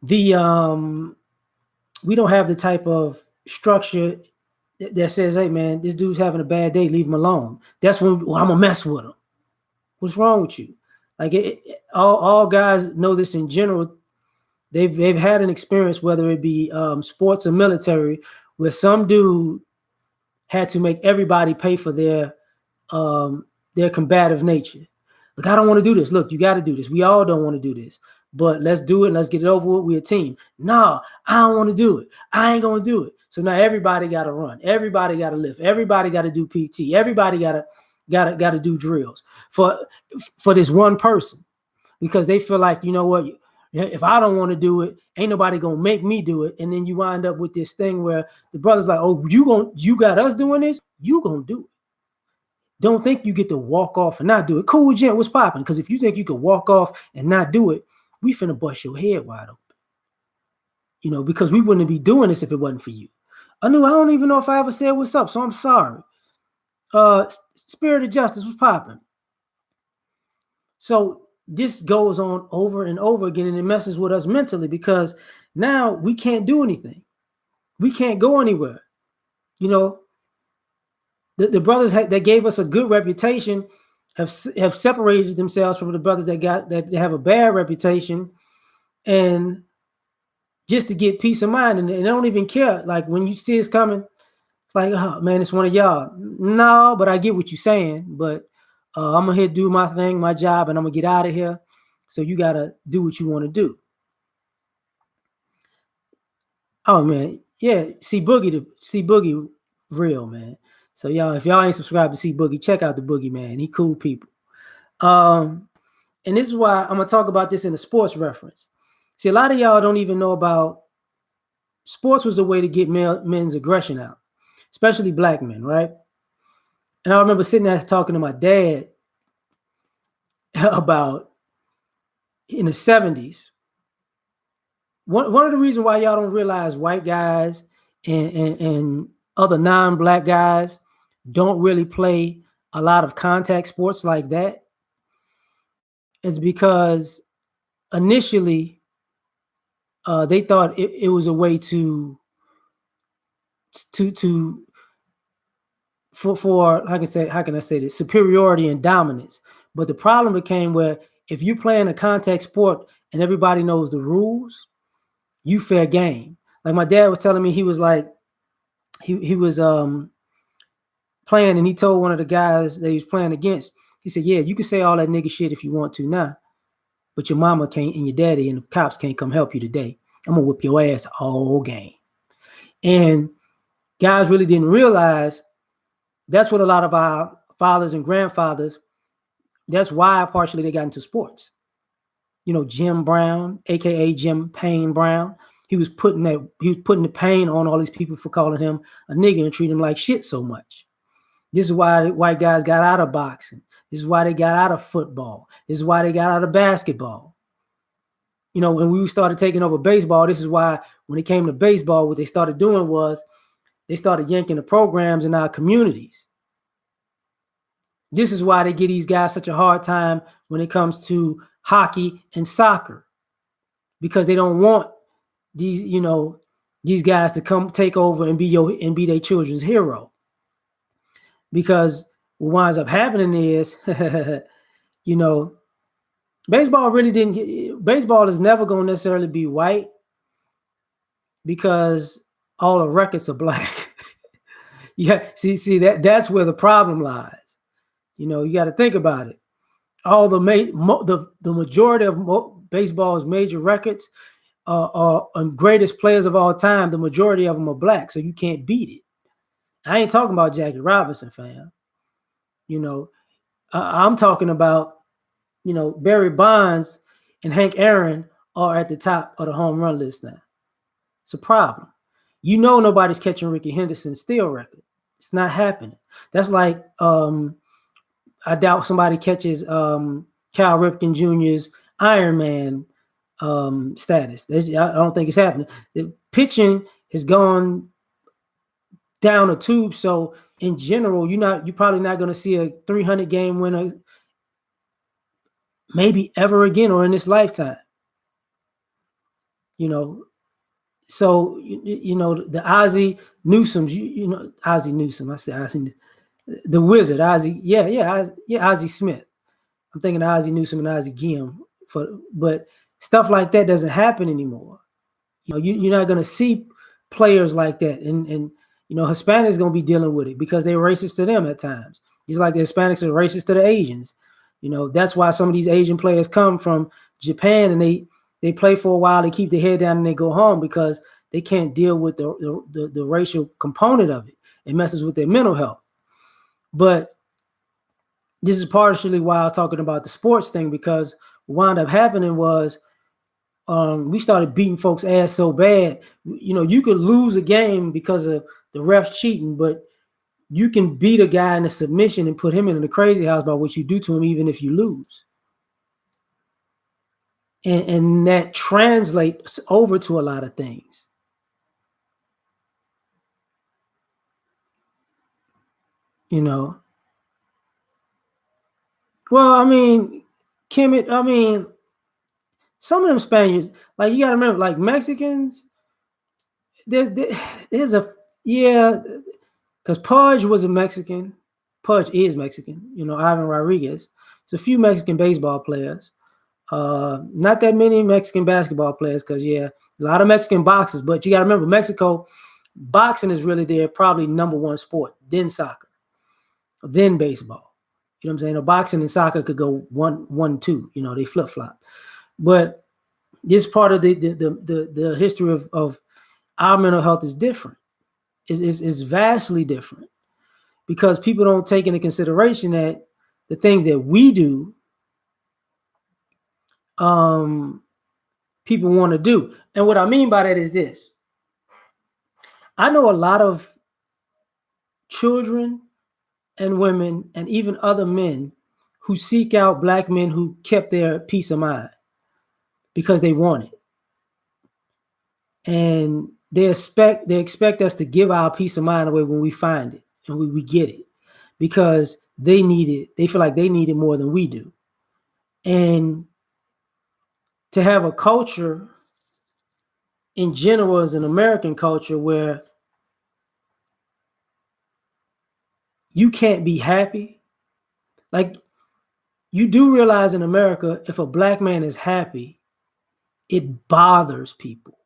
the type of structure that says, hey man, this dude's having a bad day, leave him alone. That's when I'm gonna mess with him. What's wrong with you? Like all guys know this in general. They've had an experience, whether it be sports or military, where some dude had to make everybody pay for their combative nature. Look, I don't want to do this. Look, you got to do this. We all don't want to do this, but let's do it and let's get it over with. We're a team. No, I don't want to do it. I ain't going to do it. So now everybody got to run. Everybody got to lift. Everybody got to do PT. Everybody got to do drills for this one person, because they feel like, you know what, if I don't want to do it, ain't nobody gonna make me do it. And then you wind up with this thing where the brother's like, oh, you got us doing this, you gonna do it. Don't think you get to walk off and not do it. Cool, gent, what's popping? Because if you think you can walk off and not do it, we finna bust your head wide open. Because we wouldn't be doing this if it wasn't for you. I don't even know if I ever said what's up, so I'm sorry. Spirit of Justice, what's popping? So this goes on over and over again, and it messes with us mentally, because now we can't do anything. We can't go anywhere. The brothers that gave us a good reputation have separated themselves from the brothers that have a bad reputation, and just to get peace of mind, and they don't even care. Like when you see it's coming, it's like, oh man, it's one of y'all. No, but I get what you're saying, but I'm gonna do my thing, my job, and I'm gonna get out of here. So you gotta do what you want to do. Oh man, yeah. See Boogie real, man. So y'all, if y'all ain't subscribed to See Boogie, check out the Boogie, man. He cool people. And this is why I'm gonna talk about this in a sports reference. See, a lot of y'all don't even know about sports was a way to get men's aggression out, especially black men, right? And I remember sitting there talking to my dad about in the 70s. One of the reasons why y'all don't realize white guys and other non-black guys don't really play a lot of contact sports like that is because initially they thought it was a way to for how can I say this, superiority and dominance. But the problem became where if you're playing a contact sport and everybody knows the rules, you fair game. Like my dad was telling me, he was like he was playing and he told one of the guys that he was playing against, he said, yeah, you can say all that nigga shit if you want to now, but your mama can't and your daddy and the cops can't come help you today. I'm gonna whip your ass all game. And guys really didn't realize that's what a lot of our fathers and grandfathers, that's why partially they got into sports. You know, Jim Brown, aka Jim Payne Brown, he was putting the pain on all these people for calling him a nigga and treating him like shit so much. This is why white guys got out of boxing. This is why they got out of football. This is why they got out of basketball. You know, when we started taking over baseball, this is why when it came to baseball, what they started doing was they started yanking the programs in our communities. This is why they give these guys such a hard time when it comes to hockey and soccer, because they don't want these guys to come take over and be their children's hero. Because what winds up happening is, baseball is never going to necessarily be white because all the records are black. Yeah, see that's where the problem lies. You got to think about it. All the majority of baseball's major records are greatest players of all time. The majority of them are black, so you can't beat it. I ain't talking about Jackie Robinson, fam. I'm talking about, Barry Bonds and Hank Aaron are at the top of the home run list now. It's a problem. Nobody's catching Ricky Henderson's steal record. It's not happening. That's like I doubt somebody catches Cal Ripken Jr.'s Iron Man status. I don't think it's happening. The pitching has gone down a tube. So in general, you're probably not going to see a 300 game winner maybe ever again or in this lifetime. So the Ozzie Newsomes, Ozzie Newsome. I said Ozzie, the Wizard, Ozzie. Ozzie Smith. I'm thinking Ozzie Newsome and Ozzie Guillaume. But stuff like that doesn't happen anymore. You're not going to see players like that, and Hispanics going to be dealing with it because they're racist to them at times. Just like the Hispanics are racist to the Asians. That's why some of these Asian players come from Japan and they play for a while, they keep their head down and they go home because they can't deal with the racial component of it. It messes with their mental health. But this is partially why I was talking about the sports thing, because what wound up happening was we started beating folks' ass so bad. You could lose a game because of the refs cheating, but you can beat a guy in a submission and put him in the crazy house by what you do to him, even if you lose. And that translates over to a lot of things. Well, I mean, some of them Spaniards, like you got to remember, like Mexicans, there's a, yeah, because Pudge was a Mexican. Pudge is Mexican, Ivan Rodriguez. There's a few Mexican baseball players. Not that many Mexican basketball players, because, a lot of Mexican boxers. But you got to remember, Mexico, boxing is really their probably number one sport, then soccer, then baseball. You know what I'm saying? Boxing and soccer could go 1-2. They flip flop. But this part of the history of our mental health is different. Is vastly different, because people don't take into consideration that the things that we do people want to do. And what I mean by that is this. I know a lot of children and women and even other men who seek out black men who kept their peace of mind because they want it. And they expect us to give our peace of mind away when we find it and we get it, because they need it. They feel like they need it more than we do. And to have a culture in general as an American culture where you can't be happy. Like, you do realize in America, if a black man is happy, it bothers people.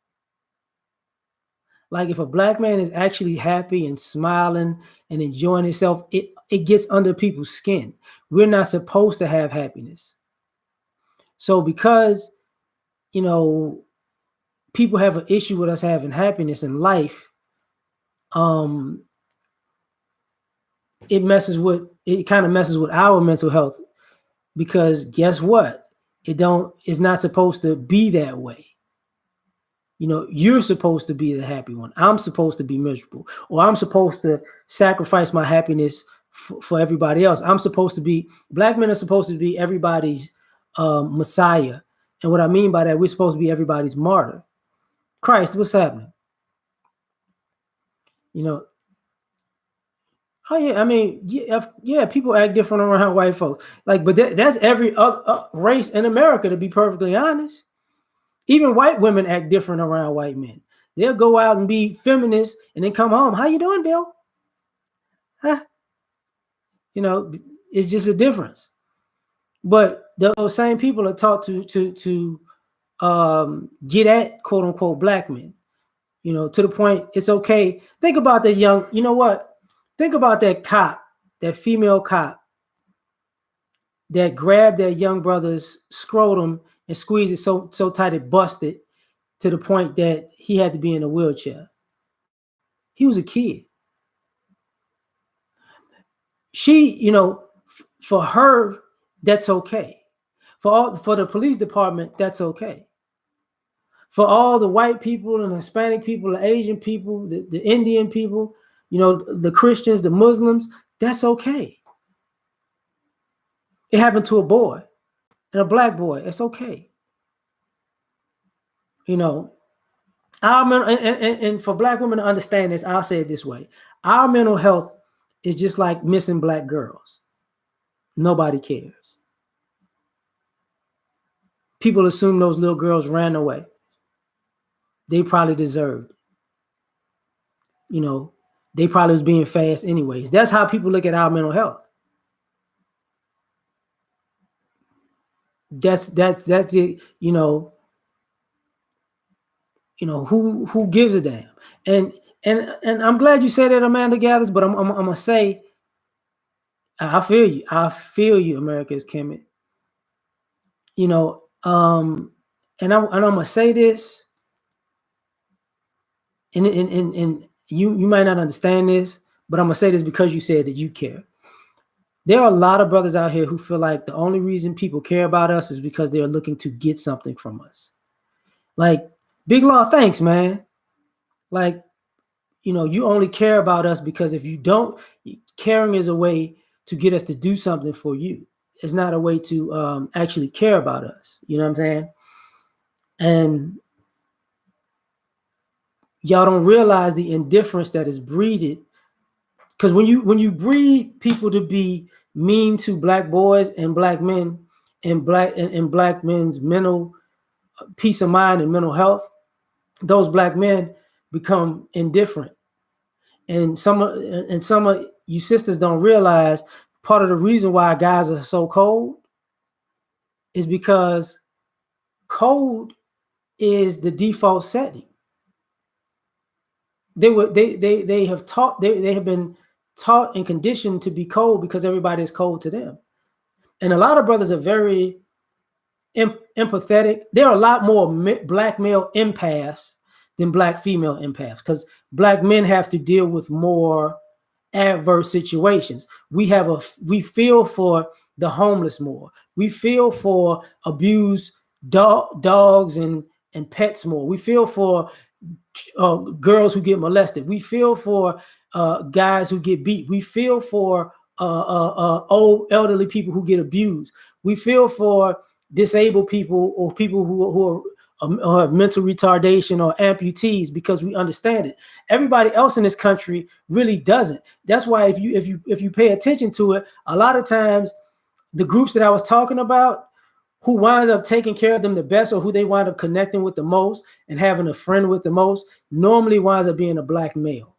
Like, if a black man is actually happy and smiling and enjoying himself, it gets under people's skin. We're not supposed to have happiness. So because, you know, people have an issue with us having happiness in life, it kind of messes with our mental health, because guess what? It's not supposed to be that way. You know, you're supposed to be the happy one. I'm supposed to be miserable, or I'm supposed to sacrifice my happiness for everybody else. Black men are supposed to be everybody's Messiah. And what I mean by that, we're supposed to be everybody's martyr. Christ, what's happening? You know, oh yeah, I mean, yeah, people act different around white folks. Like, but that's every other race in America, to be perfectly honest. Even white women act different around white men. They'll go out and be feminists and then come home. How you doing, Bill? Huh? You know, it's just a difference. But those same people are taught to get at quote unquote black men. You know, to the point it's okay. Think about that young. You know what? Think about that cop, that female cop that grabbed that young brother's scrotum and squeezed it so tight it busted, to the point that he had to be in a wheelchair. He was a kid. She, you know, for her, that's okay. For the police department, that's okay. For all the white people and Hispanic people, the Asian people, the Indian people, you know, the Christians, the Muslims, that's okay. It happened to a boy, and a black boy. It's okay. You know, and for black women to understand this, I'll say it this way. Our mental health is just like missing black girls. Nobody cares. People assume those little girls ran away. They probably deserved it. You know, they probably was being fast anyways. That's how people look at our mental health. That's it. You know, who gives a damn? And I'm glad you said that, Amanda Gathers. But I'm gonna say, I feel you. I feel you, America's Kemet. You know, and I'm gonna say this, and you might not understand this, but I'm gonna say this because you said that you care. There are a lot of brothers out here who feel like the only reason people care about us is because they're looking to get something from us. Like, Big Law, thanks, man. Like, you know, you only care about us because if you don't, caring is a way to get us to do something for you. It's not a way to actually care about us. You know what I'm saying? And y'all don't realize the indifference that is breeded. Because when you breed people to be mean to black boys and black men and black men's mental peace of mind and mental health, those black men become indifferent. And some of you sisters don't realize part of the reason why guys are so cold is because cold is the default setting. They have been taught and conditioned to be cold because everybody is cold to them. And a lot of brothers are very empathetic. There are a lot more black male empaths than black female empaths, because black men have to deal with more adverse situations. We feel for the homeless more. We feel for abused dogs and and pets more. We feel for girls who get molested. We feel for guys who get beat. We feel for old elderly people who get abused. We feel for disabled people or people who have mental retardation or amputees because we understand it. Everybody else in this country really doesn't. That's why if you pay attention to it, a lot of times the groups that I was talking about, who winds up taking care of them the best or who they wind up connecting with the most and having a friend with the most, normally winds up being a black male.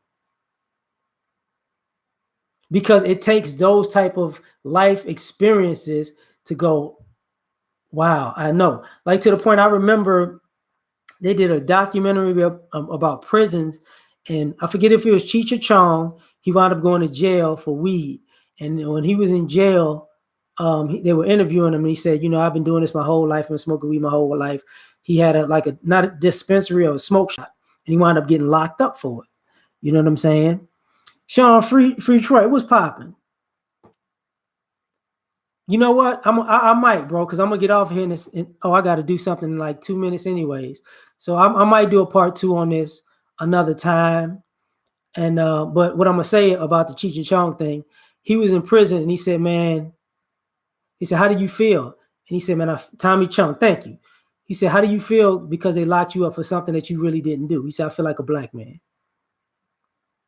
Because it takes those type of life experiences to go, wow, I know. Like to the point I remember they did a documentary about prisons, and I forget if it was Cheech Chong. He wound up going to jail for weed, and when he was in jail, they were interviewing him, and he said, I've been doing this my whole life. I've been smoking weed my whole life. He had not a dispensary or a smoke shop, and he wound up getting locked up for it. You know what I'm saying? Sean, free Troy, what's popping? You know what? I might, bro, because I'm gonna get off here I got to do something in like 2 minutes, anyways. So I might do a part 2 on this another time. And but what I'm gonna say about the Cheech and Chong thing, he was in prison and he said, man, he said, how do you feel? And he said, man, Tommy Chong, thank you. He said, how do you feel because they locked you up for something that you really didn't do? He said, I feel like a black man.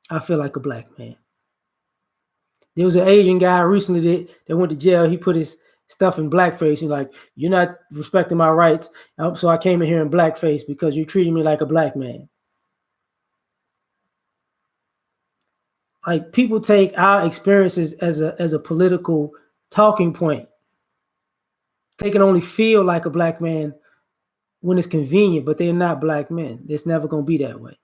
I feel like a black man. There was an Asian guy recently that went to jail. He put his stuff in blackface. He's like, you're not respecting my rights. So I came in here in blackface because you're treating me like a black man. Like people take our experiences as a political talking point. They can only feel like a black man when it's convenient, but they're not black men. It's never going to be that way,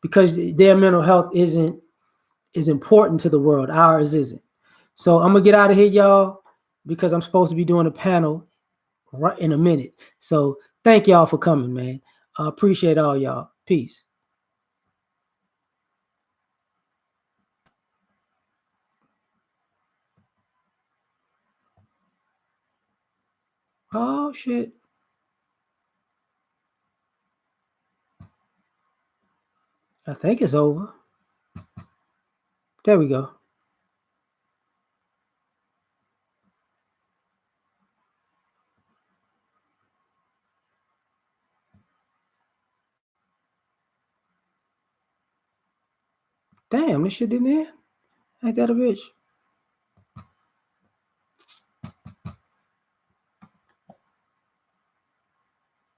because their mental health is important to the world. Ours isn't. So I'm gonna get out of here, y'all, because I'm supposed to be doing a panel right in a minute. So thank y'all for coming, man. I appreciate all y'all. Peace. Oh shit. I think it's over. There we go. Damn, this shit didn't end. Ain't that a bitch?